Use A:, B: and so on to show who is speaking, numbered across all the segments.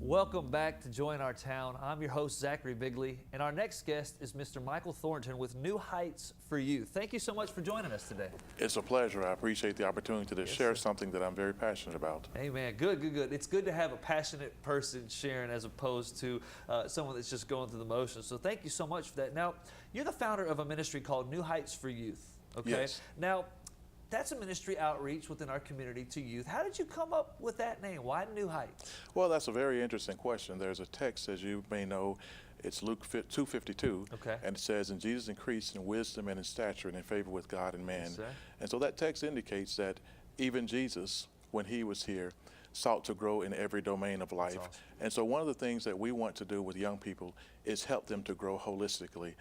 A: Welcome back to Join Our Town. I'm your host, Zachary Bigley, and our next guest is Mr. Michael Thornton with New Heights for Youth. Thank you so much for joining us today.
B: It's a pleasure. I appreciate the opportunity to share something that I'm very passionate about.
A: Amen. Good. It's good to have a passionate person sharing as opposed to someone that's just going through the motions. So thank you so much for that. Now, you're the founder of a ministry called New Heights for Youth. Okay.
B: Yes.
A: Now, that's a ministry outreach within our community to youth. How did you come up with that name? Why New Heights?
B: Well, that's a very interesting question. There's a text, as you may know, it's Luke 2:52,
A: okay,
B: and it says, "And Jesus increased in wisdom and in stature and in favor with God and man."
A: Yes,
B: and so that text indicates that even Jesus, when he was here, sought to grow in every domain of life.
A: Awesome.
B: And so one of the things that we want to do with young people is help them to grow holistically,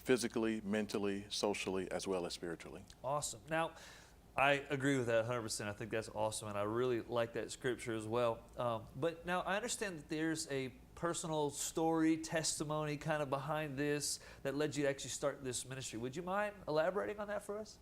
B: physically, mentally, socially, as well as spiritually.
A: Awesome. Now, I agree with that 100%. I think that's awesome, and I really like that scripture as well. But now I understand that there's a personal story, testimony kind of behind this that led you to actually start this ministry. Would you mind elaborating on that for us?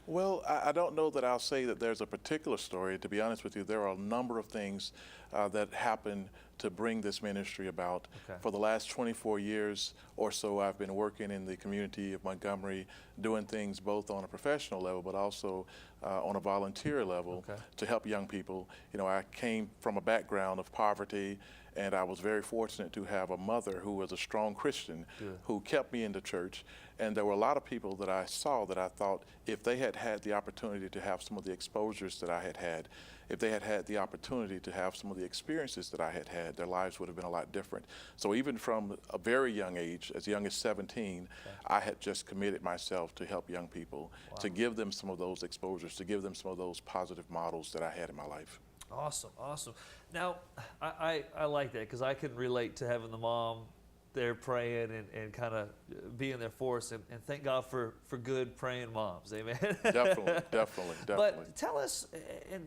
B: Well, I don't know that I'll say that there's a particular story. To be honest with you, there are a number of things that happened to bring this ministry about.
A: Okay.
B: For the last 24 years or so, I've been working in the community of Montgomery, doing things both on a professional level, but also on a volunteer level,
A: okay,
B: to help young people. You know, I came from a background of poverty, and I was very fortunate to have a mother who was a strong Christian,
A: good,
B: who kept me in the church. And there were a lot of people that I saw that I thought if they had had the opportunity to have some of the exposures that I had had, if they had had the opportunity to have some of the experiences that I had had, their lives would have been a lot different. So even from a very young age, as young as 17,
A: okay,
B: I had just committed myself to help young people,
A: wow,
B: to give them some of those exposures, to give them some of those positive models that I had in my life.
A: Awesome, awesome. Now, I like that because I can relate to having the mom there praying and kind of being there for us, and thank God for good praying moms. Amen.
B: Definitely.
A: But tell us, and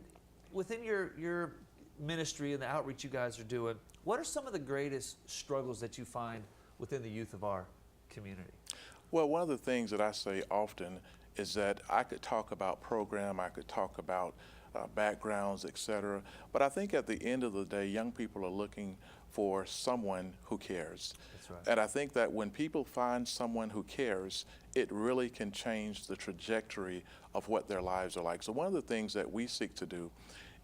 A: within your ministry and the outreach you guys are doing, what are some of the greatest struggles that you find within the youth of our community?
B: Well, one of the things that I say often is that I could talk about program, I could talk about backgrounds, etc. But I think at the end of the day, young people are looking for someone who cares.
A: That's right.
B: And I think that when people find someone who cares, it really can change the trajectory of what their lives are like. So one of the things that we seek to do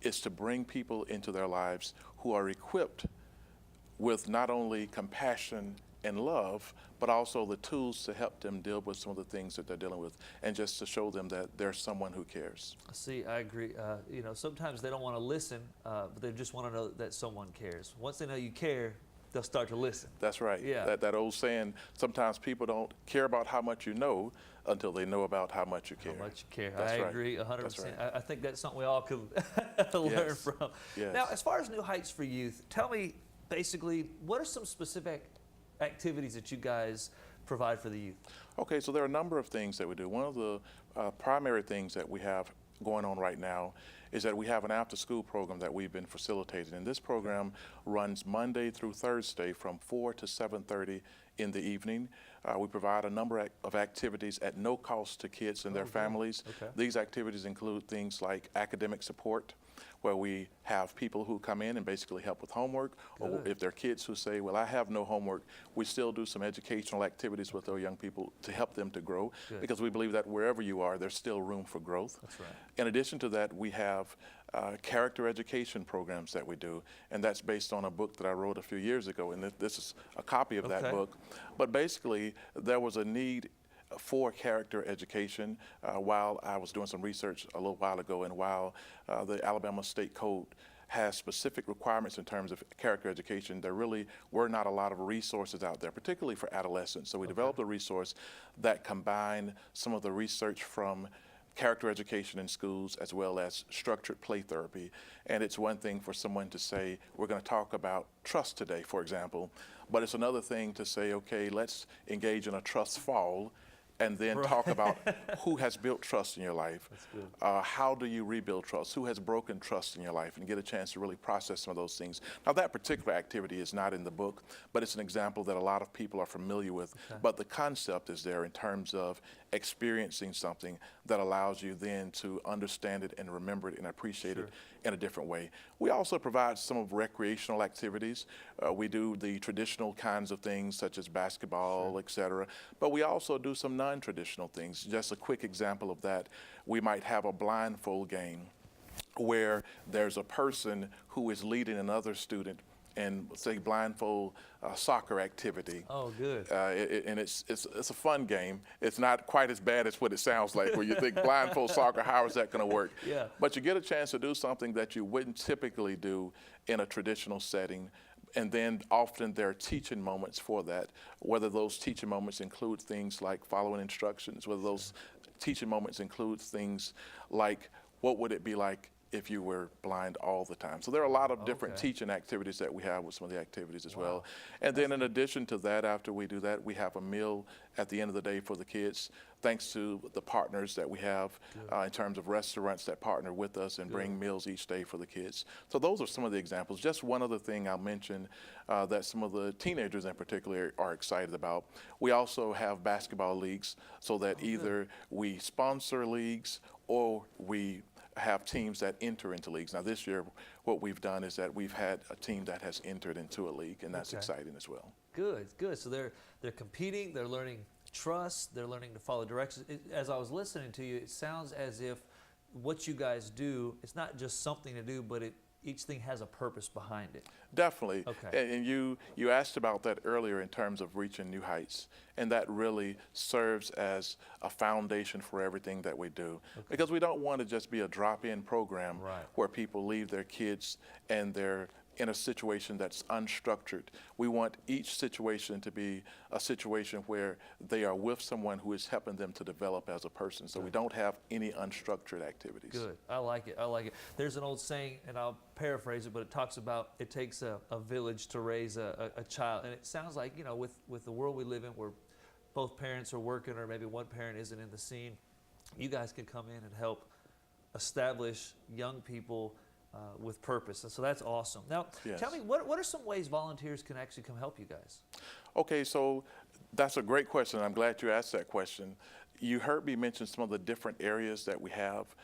B: is to bring people into their lives who are equipped with not only compassion and love, but also the tools to help them deal with some of the things that they're dealing with, and just to show them that there's someone who cares.
A: See, I agree. You know, sometimes they don't want to listen, but they just want to know that someone cares. Once they know you care, they'll start to listen.
B: That's right.
A: Yeah.
B: That old saying, sometimes people don't care about how much you know until they know about how much you care.
A: How much you care.
B: That's
A: I
B: right.
A: agree 100%.
B: That's right.
A: I think that's something we all could learn
B: Yes.
A: from.
B: Yes.
A: Now, as far as New Heights for Youth, tell me basically, what are some specific activities that you guys provide for the youth?
B: Okay, so there are a number of things that we do. One of the primary things that we have going on right now is that we have an after-school program that we've been facilitating. And this program runs Monday through Thursday from 4 to 7:30 in the evening. We provide a number of activities at no cost to kids and their families.
A: Okay.
B: These activities include things like academic support, where we have people who come in and basically help with homework, or
A: Good.
B: if they're kids who say, well, I have no homework, we still do some educational activities with our young people to help them to grow,
A: Good.
B: because we believe that wherever you are, there's still room for growth.
A: That's right.
B: In addition to that, we have character education programs that we do, and that's based on a book that I wrote a few years ago, and this is a copy of that
A: Okay.
B: book. But basically, there was a need for character education while I was doing some research a little while ago, and while the Alabama State Code has specific requirements in terms of character education, there really were not a lot of resources out there, particularly for adolescents. So we developed a resource that combined some of the research from character education in schools as well as structured play therapy. And it's one thing for someone to say, we're going to talk about trust today, for example, but it's another thing to say, okay, let's engage in a trust fall and then talk about who has built trust in your life.
A: That's good.
B: How do you rebuild trust? Who has broken trust in your life? And get a chance to really process some of those things. Now, that particular activity is not in the book, but it's an example that a lot of people are familiar with.
A: Okay.
B: But the concept is there in terms of experiencing something that allows you then to understand it and remember it and appreciate it in a different way. We also provide some of recreational activities. We do the traditional kinds of things such as basketball, et cetera, but we also do some non-traditional things. Just a quick example of that, we might have a blindfold game where there's a person who is leading another student in, say, blindfold soccer activity.
A: Oh, good.
B: And it's a fun game. It's not quite as bad as what it sounds like, where you think blindfold soccer, how is that going to work?
A: Yeah.
B: But you get a chance to do something that you wouldn't typically do in a traditional setting. And then often there are teaching moments for that, whether those teaching moments include things like following instructions, whether those teaching moments include things like what would it be like if you were blind all the time. So there are a lot of different teaching activities that we have with some of the activities as well. And then in addition to that, after we do that, we have a meal at the end of the day for the kids, thanks to the partners that we have in terms of restaurants that partner with us and bring meals each day for the kids. So those are some of the examples. Just one other thing I'll mention that some of the teenagers in particular are excited about. We also have basketball leagues, so that either we sponsor leagues or we have teams that enter into leagues. Now this year, what we've done is that we've had a team that has entered into a league, and that's exciting as well.
A: Good, good. So they're competing, they're learning trust, they're learning to follow directions. As I was listening to you, it sounds as if what you guys do, it's not just something to do, but each thing has a purpose behind it.
B: Definitely.
A: Okay.
B: And you asked about that earlier in terms of reaching new heights, and that really serves as a foundation for everything that we do. Because we don't want to just be a drop-in program where people leave their kids and they're in a situation that's unstructured. We want each situation to be a situation where they are with someone who is helping them to develop as a person. So we don't have any unstructured activities.
A: Good. I like it. I like it. There's an old saying, and I'll paraphrase it, but it talks about it takes a village to raise a child. And it sounds like, you know, with the world we live in where both parents are working or maybe one parent isn't in the scene, you guys can come in and help establish young people with purpose. And so that's awesome. Now, tell me, what are some ways volunteers can actually come help you guys?
B: Okay, so that's a great question. I'm glad you asked that question. You heard me mention some of the different areas that we have.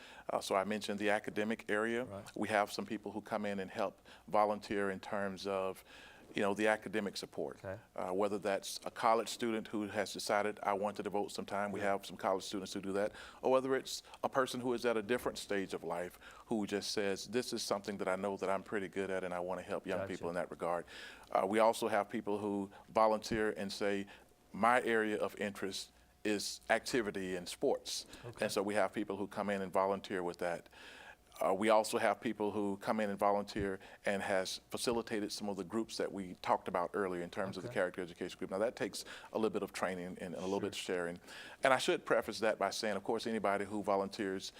B: So I mentioned the academic area. We have some people who come in and help volunteer in terms of, you know, the academic support. Whether that's a college student who has decided, I want to devote some time, we have some college students who do that, or whether it's a person who is at a different stage of life who just says, this is something that I know that I'm pretty good at and I want to help young people in that regard. We also have people who volunteer and say, my area of interest is activity and sports. And so we have people who come in and volunteer with that. We also have people who come in and volunteer and has facilitated some of the groups that we talked about earlier in terms of the character education group. Now that takes a little bit of training and a little bit of sharing. And I should preface that by saying, of course, anybody who volunteers,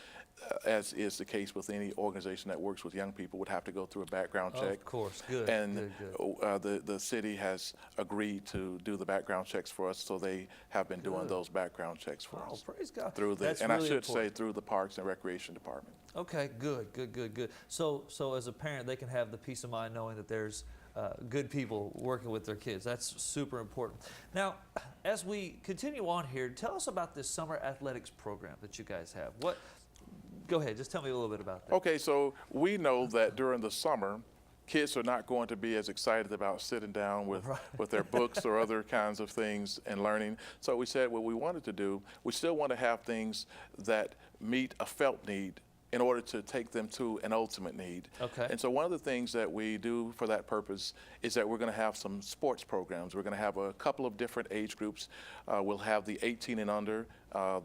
B: as is the case with any organization that works with young people, would have to go through a background check.
A: Of course, good.
B: And the city has agreed to do the background checks for us, so they have been doing those background checks for us.
A: Praise God.
B: Through the, and really I should say through the Parks and Recreation Department.
A: Okay, good. So as a parent, they can have the peace of mind knowing that there's good people working with their kids. That's super important. Now, as we continue on here, tell us about this summer athletics program that you guys have. Go ahead, just tell me a little bit about that.
B: Okay, so we know that during the summer, kids are not going to be as excited about sitting down with their books or other kinds of things and learning. So we said what we wanted to do, we still want to have things that meet a felt need in order to take them to an ultimate need. And so one of the things that we do for that purpose is that we're going to have some sports programs. We're going to have a couple of different age groups. We'll have the 18 and under.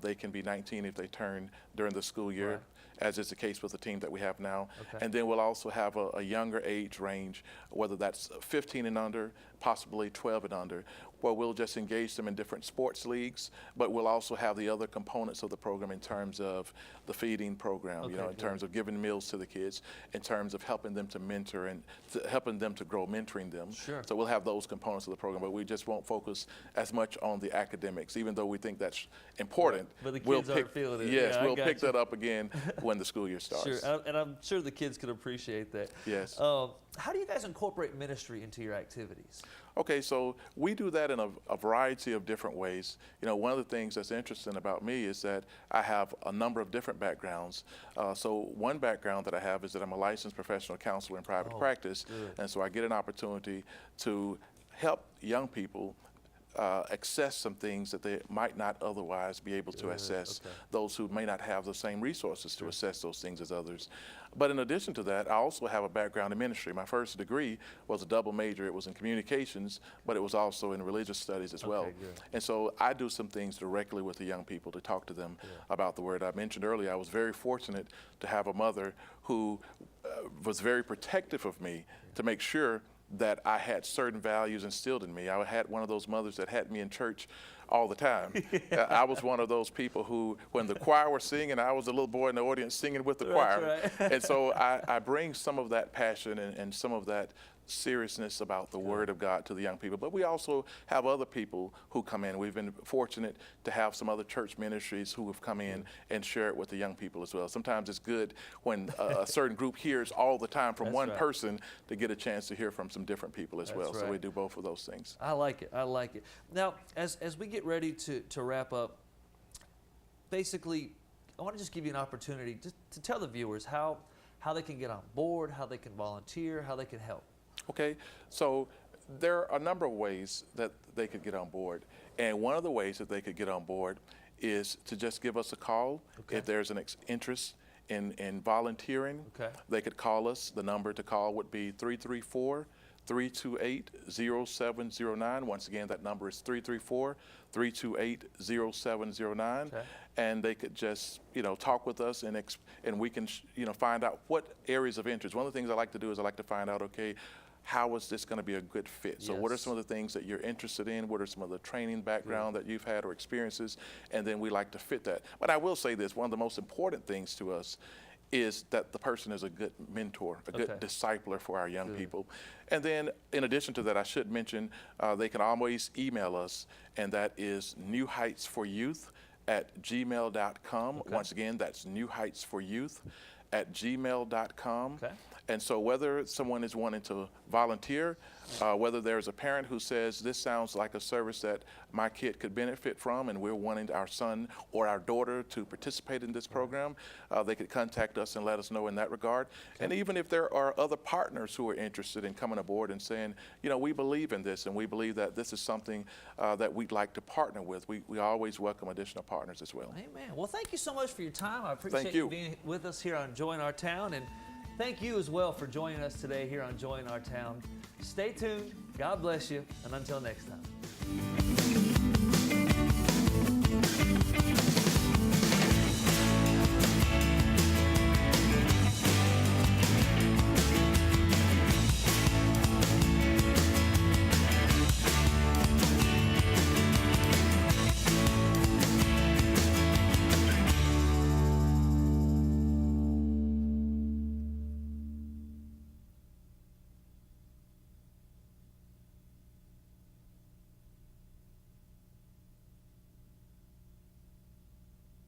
B: They can be 19 if they turn during the school year.
A: Right.
B: As is the case with the team that we have now.
A: Okay.
B: And then we'll also have a younger age range, whether that's 15 and under, possibly 12 and under, where we'll just engage them in different sports leagues, but we'll also have the other components of the program in terms of the feeding program,
A: Okay,
B: in terms of giving meals to the kids, in terms of helping them to mentor and helping them to grow, mentoring them.
A: Sure.
B: So we'll have those components of the program, but we just won't focus as much on the academics, even though we think that's important.
A: But the
B: We'll
A: kids aren't feeling it.
B: Yes,
A: Yeah, I
B: we'll
A: got
B: pick
A: you.
B: that up again when the school year starts.
A: Sure, and I'm sure the kids can appreciate that.
B: Yes.
A: How do you guys incorporate ministry into your activities?
B: Okay, so we do that in a variety of different ways. One of the things that's interesting about me is that I have a number of different backgrounds. So one background that I have is that I'm a licensed professional counselor in private practice,
A: good.
B: and so I get an opportunity to help young people access some things that they might not otherwise be able to assess,
A: okay.
B: those who may not have the same resources to assess those things as others. But in addition to that, I also have a background in ministry. My first degree was a double major. It was in communications, but it was also in religious studies as well.
A: good.
B: And so I do some things directly with the young people to talk to them about the Word. I mentioned earlier I was very fortunate to have a mother who was very protective of me to make sure that I had certain values instilled in me. I had one of those mothers that had me in church all the time. I was one of those people who, when the choir was singing, I was a little boy in the audience singing with the choir.
A: Right.
B: And so I bring some of that passion and some of that seriousness about the Word of God to the young people. But we also have other people who come in. We've been fortunate to have some other church ministries who have come in and share it with the young people as well. Sometimes it's good when a certain group hears all the time from
A: That's
B: one
A: right.
B: person to get a chance to hear from some different people as well.
A: That's
B: So we
A: right.
B: do both of those things.
A: I like it. I like it. Now, as we get ready to wrap up, basically, I want to just give you an opportunity to tell the viewers how they can get on board, how they can volunteer, how they can help.
B: Okay, so there are a number of ways that they could get on board. And one of the ways that they could get on board is to just give us a call.
A: Okay.
B: If there's an interest in volunteering,
A: Okay.
B: they could call us. The number to call would be 334-328-0709. Once again, that number is 334-328-0709.
A: Okay.
B: And they could just, talk with us and we can, find out what areas of interest. One of the things I like to do is I like to find out, okay, how is this going to be a good fit? So what are
A: Yes.
B: some of the things that you're interested in? What are some of the training background that you've had or experiences? And then we like to fit that. But I will say this, one of the most important things to us is that the person is a good mentor, a good
A: Okay.
B: discipler for our young
A: Good.
B: people. And then in addition to that, I should mention, they can always email us, and that is newheightsforyouth@gmail.com.
A: Okay.
B: Once again, that's newheightsforyouth@gmail.com.
A: Okay.
B: And so whether someone is wanting to volunteer, whether there's a parent who says, this sounds like a service that my kid could benefit from, and we're wanting our son or our daughter to participate in this program, they could contact us and let us know in that regard.
A: Okay.
B: And even if there are other partners who are interested in coming aboard and saying, we believe in this and we believe that this is something that we'd like to partner with, we always welcome additional partners as well.
A: Amen. Well, thank you so much for your time. I appreciate
B: Thank
A: you
B: you.
A: being with us here on Join Our Town. And thank you as well for joining us today here on Join Our Town. Stay tuned. God bless you. And until next time.